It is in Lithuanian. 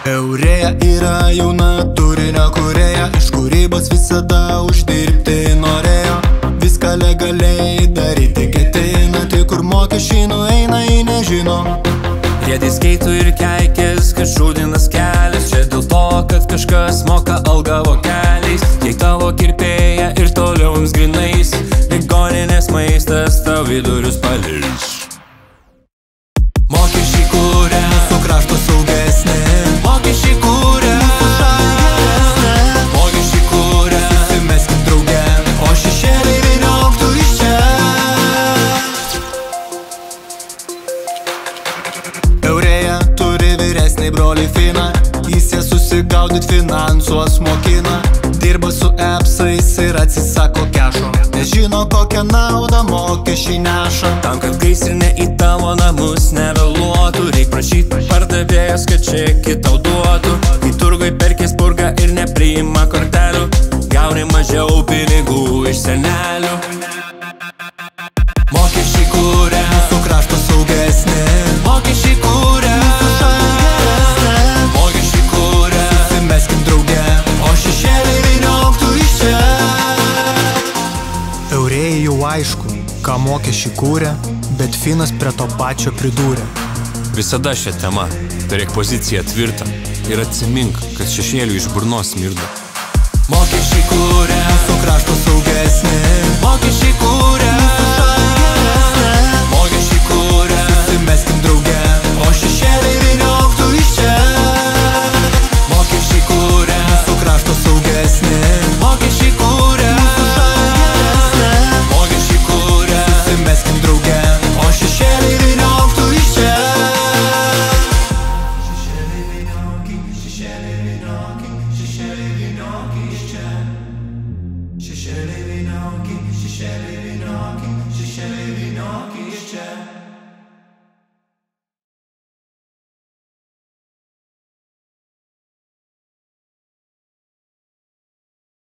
Eurėja yra jauna turinio kūrėja, iš kūrybos visada uždirbti norėjo. Viską legaliai daryti ketina, tai kur mokesčiai nueina į nežino. Riedai skeitų ir keikės, kad šūdinas kelias, čia dėl to, kad kažkas moka algą vokeliais. Jei tavo kirpėja ir toliau jums grinais, ligoninės maistas tau vidurius paleis. Mokesčiai kūrė Mūsų krašto saugesnė, Mokesčiai kūrė Mokesčiai kūrė susimeskim drauge, o šešėliai vynioktų iš čia. Eurėja turi vyresnį brolį Finą, jis ją susigaudyt finansuos mokina. Dirba su appsais ir atsisako kešo, nes žino kokią naudą mokesčiai neša. Tam, kad gaisrinė į tavo namus nevėluotų, reik prašyt pardavėjas, kad čekį tau duotų. Kai turgoj perkės purga ir nepriima kortelių, gauni mažiau pinigų iš senelių. Mokesčiai kūrė Mūsų krašto saugesnė, Mokesčiai kūrė Mokesčiai kūrė susimeskim drauge, o šešėliai vynioktų iš čia. Eurėjai jau aišku, ką mokesčiai kūrė, bet Finas prie to pačio pridūrė. Visada šią temą turėk poziciją tvirtą ir atsimink, kad šešėlių iš burnos smirda. Mokesčiai kūrė Mūsų krašto saugesnė, Mokesčiai kūrė Mokesčiai kūrė susimeskim drauge, o šešėliai vynioktų iš čia. Mokesčiai kūrė Mūsų krašto saugesnė, Mokesčiai kūrė Mokesčiai kūrė susimeskim drauge, o šešėliai vynioktų iš čia. Šešėliai vynioki iš čia.